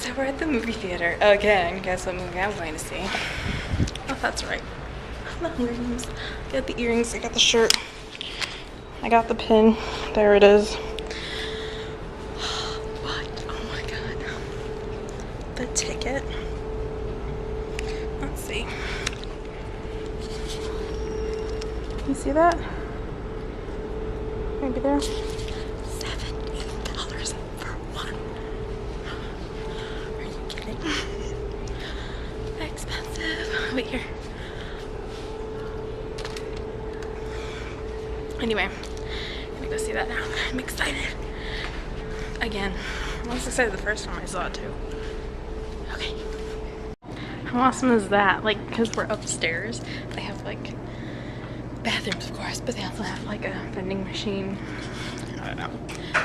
So we're at the movie theater again. Guess what movie I'm going to see? Oh, that's right. The Hunger Games. I got the earrings. I got the shirt. I got the pin. There it is. What? Oh my god. The ticket. Let's see. You see that? Maybe there. $70 for one. Are you kidding? Expensive. Wait here. Anyway, I'm gonna go see that now. I'm excited. Again. I was excited the first time I saw it too. Okay. How awesome is that? Like, because we're upstairs, they have like bathrooms, of course, but they also have like a vending machine. I don't know.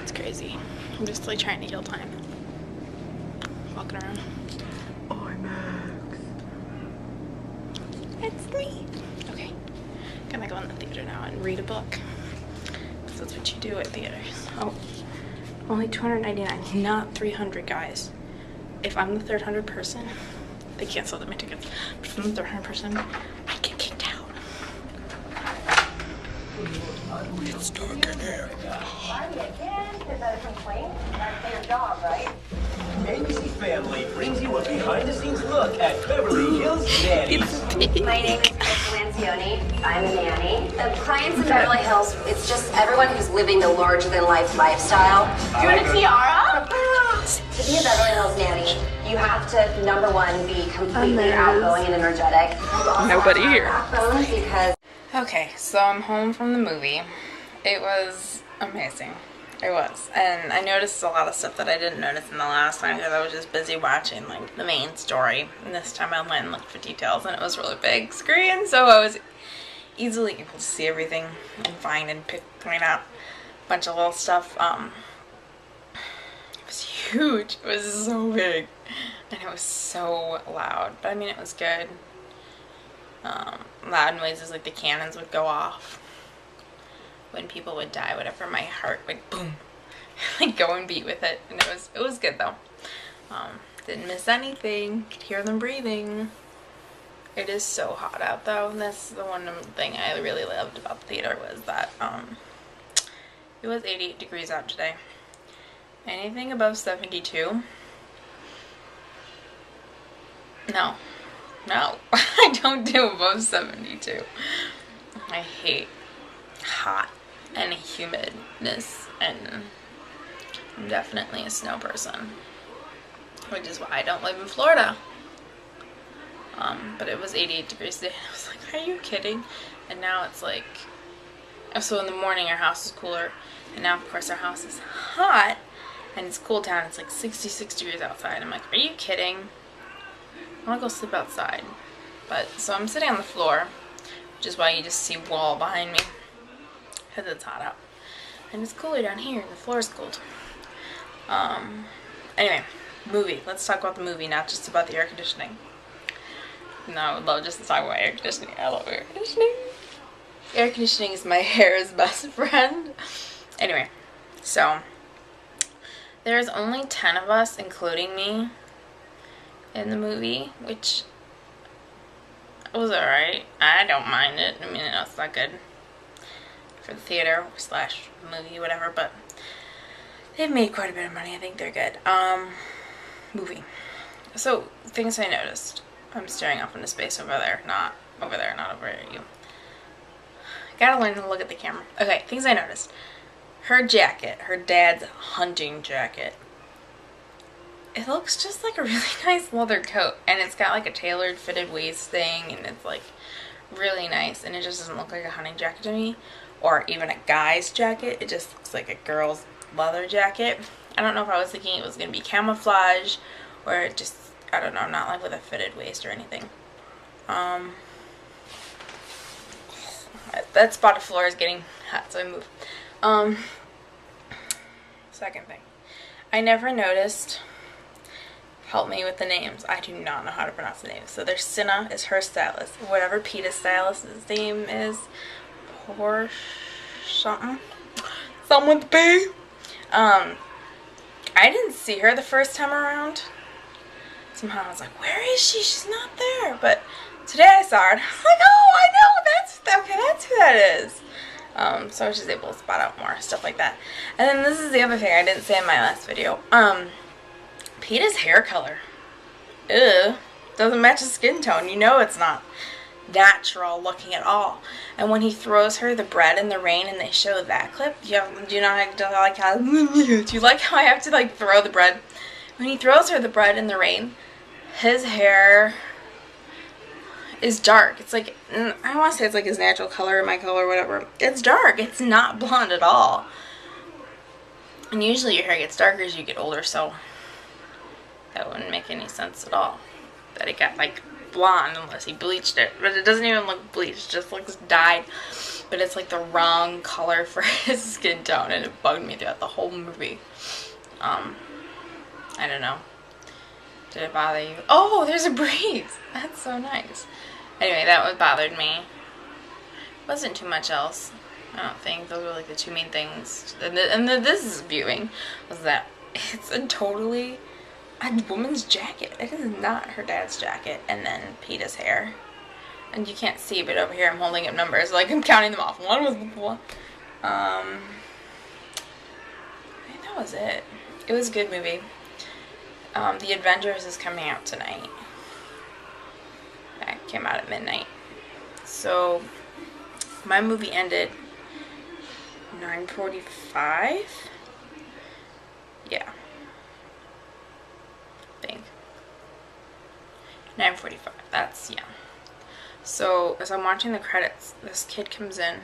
It's crazy. I'm just like trying to kill time. Walking around. IMAX. It's me. Okay. Gonna go in the theater now and read a book. Because that's what you do at theaters. Oh. Only $299, not $300, guys. If I'm the 300 person, they canceled my tickets. But if I'm the 300 person, I get kicked out. It's dark in here. ABC Family brings you a behind-the-scenes look at Beverly Hills Nannies. My name is Chris Lancioni. I'm a nanny. The clients in Beverly Hills, it's just everyone who's living the larger-than-life lifestyle. Do you want a tiara? To be a Beverly Hills nanny, you have to, number one, be completely outgoing and energetic. Nobody here. Because Okay, so I'm home from the movie. It was amazing. It was. And I noticed a lot of stuff that I didn't notice in the last time because I was just busy watching like the main story. And this time I went and looked for details and it was really big screen, so I was easily able to see everything and find and point out a bunch of little stuff. It was huge. It was so big. And it was so loud. But I mean, it was good. Loud noises like the cannons would go off when people would die, whatever. My heart would boom, like go and beat with it, and it was good though. Didn't miss anything. Could hear them breathing. It is so hot out though, and that's the one thing I really loved about the theater was that it was 88 degrees out today. Anything above 72? No. No, I don't do above 72. I hate hot and humidness, and I'm definitely a snow person, which is why I don't live in Florida. But it was 88 degrees today. I was like, are you kidding? And now it's like, so in the morning our house is cooler, and now of course our house is hot, and it's cool down. It's like 66 degrees outside. I'm like, are you kidding? I want to go sleep outside. But, so I'm sitting on the floor, which is why you just see wall behind me, because it's hot out. And it's cooler down here, the floor is cold. Anyway, movie. Let's talk about the movie, not just about the air conditioning. No, I would love just to talk about air conditioning. I love air conditioning. Air conditioning is my hair's best friend. Anyway, so, there's only 10 of us, including me, in the movie, which was alright. I don't mind it. I mean, it's not good for the theater slash movie, whatever, but they've made quite a bit of money. I think they're good. Movie. So, things I noticed. I'm staring off into space over there, not over at you. Gotta learn to look at the camera. Okay, things I noticed. Her jacket, her dad's hunting jacket. It looks just like a really nice leather coat, and it's got like a tailored fitted waist thing, and it's like really nice, and it just doesn't look like a hunting jacket to me, or even a guy's jacket. It just looks like a girl's leather jacket. I don't know if I was thinking it was going to be camouflage, or just, I don't know, not like with a fitted waist or anything. That spot of floor is getting hot, so I move. Second thing. I never noticed. Help me with the names. I do not know how to pronounce the names. So there's Cinna is her stylist. Whatever Peta's stylist's name is. Porsche something. Something with P. I didn't see her the first time around. somehow I was like, where is she? She's not there. But today I saw her and I was like, oh, I know, that's who that is. So I was just able to spot out more stuff like that. And then this is the other thing I didn't say in my last video. Peeta's hair color. Ugh. Doesn't match his skin tone. You know it's not natural looking at all. And when he throws her the bread in the rain and they show that clip, do you like how do you like how I have to like throw the bread? When he throws her the bread in the rain, his hair is dark. It's like, I want to say it's like his natural color, my color, whatever. It's dark. It's not blonde at all. And usually your hair gets darker as you get older, so that wouldn't make any sense at all. That it got like blonde unless he bleached it. But it doesn't even look bleached, it just looks dyed. But it's like the wrong color for his skin tone, and it bugged me throughout the whole movie. I don't know. Did it bother you? Oh, there's a breeze. That's so nice. Anyway, that what bothered me. Wasn't too much else. I don't think those were like the two main things. And this viewing was that it's a totally a woman's jacket. It is not her dad's jacket. And then Peeta's hair. And you can't see, but over here I'm holding up numbers. Like I'm counting them off. One was one. I think that was it. It was a good movie. The Avengers is coming out tonight. That came out at midnight. So my movie ended 9:45. Yeah. I think 9:45. That's, yeah. So as I'm watching the credits, this kid comes in.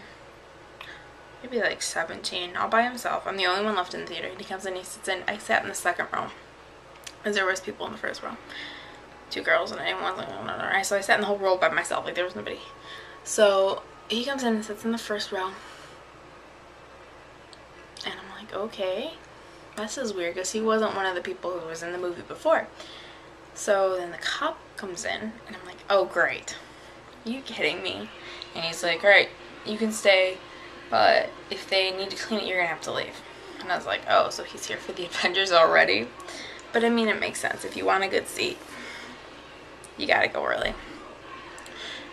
Maybe like 17, all by himself. I'm the only one left in the theater. He comes in, he sits in. I sat in the second row, because there was people in the first row. 2 girls and anyone was like, oh, no. So I sat in the whole row by myself, like there was nobody. So he comes in and sits in the first row. And I'm like, okay, this is weird, because he wasn't one of the people who was in the movie before. So then the cop comes in, and I'm like, oh, great. Are you kidding me? And he's like, alright, you can stay, but if they need to clean it, you're going to have to leave. And I was like, oh, so he's here for the Avengers already? But I mean, it makes sense. If you want a good seat, you gotta go early.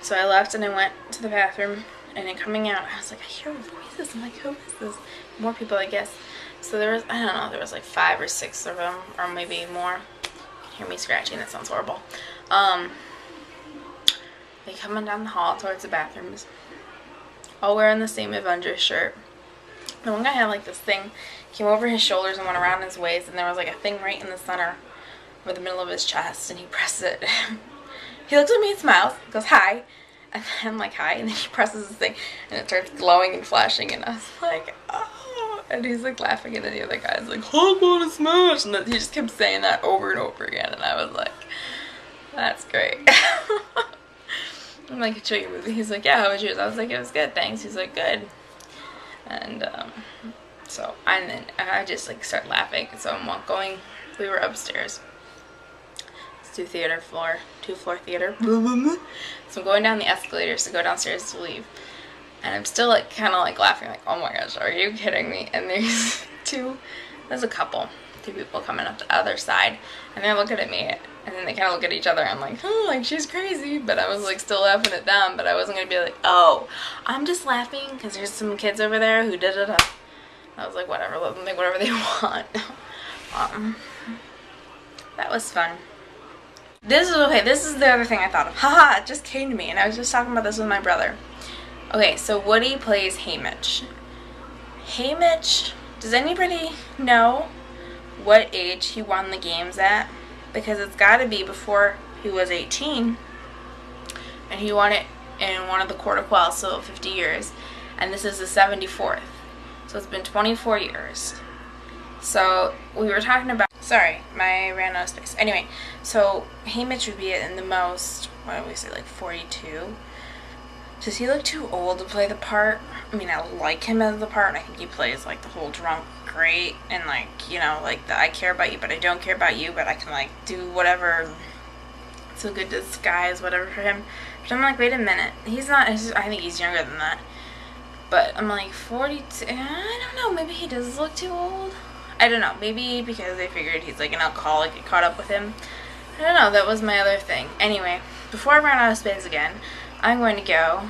So I left and I went to the bathroom, and then coming out, I was like, I hear voices. I'm like, who is this? More people, I guess. So there was, I don't know, there was like 5 or 6 of them, or maybe more. You can hear me scratching, that sounds horrible. They coming down the hall towards the bathrooms, all wearing the same Avengers shirt. The one guy had like this thing, came over his shoulders and went around his waist, and there was like a thing right in the center, over the middle of his chest, and he presses it. He looks at me and smiles, goes, hi, and then I'm like, hi, and then he presses this thing, and it starts glowing and flashing, and I was like, oh, and he's like laughing, and then the other guy's like, oh, I want to smash, and then he just kept saying that over and over again, and I was like, that's great. I'm like, show your movie. He's like, yeah, how was yours? I was like, it was good, thanks. He's like, good. And so and then I just like start laughing. So I'm going. We were upstairs. It's 2-floor theater. So I'm going down the escalators to go downstairs to leave, and I'm still like kind of like laughing, like, oh my gosh, are you kidding me? And there's a couple, 2 people coming up the other side, and they're looking at me. And then they kind of look at each other. I'm like, oh, like, she's crazy. But I was, like, still laughing at them. But I wasn't going to be like, oh, I'm just laughing because there's some kids over there who did it. I was like, whatever. Let them think whatever they want. That was fun. This is the other thing I thought of. Haha, it just came to me. And I was just talking about this with my brother. Okay, so Woody plays Haymitch. Haymitch, does anybody know what age he won the games at? Because it's got to be before he was 18, and he won it in one of the Court of Quell, so 50 years, and this is the 74th, so it's been 24 years. So we were talking about, sorry, I ran out of space. Anyway, so Haymitch would be in the most, what do we say, like 42? Does he look too old to play the part? I mean, I like him as the part, and I think he plays like the whole drunk great, and like, you know, like the I care about you but I don't care about you, but I can like do whatever, it's a good disguise, whatever for him. But I'm like, wait a minute, he's not, I think he's younger than that. But I'm like, 42, I don't know, maybe he does look too old. I don't know, maybe because they figured he's like an alcoholic, it caught up with him. I don't know, that was my other thing. Anyway, before I run out of space again, I'm going to go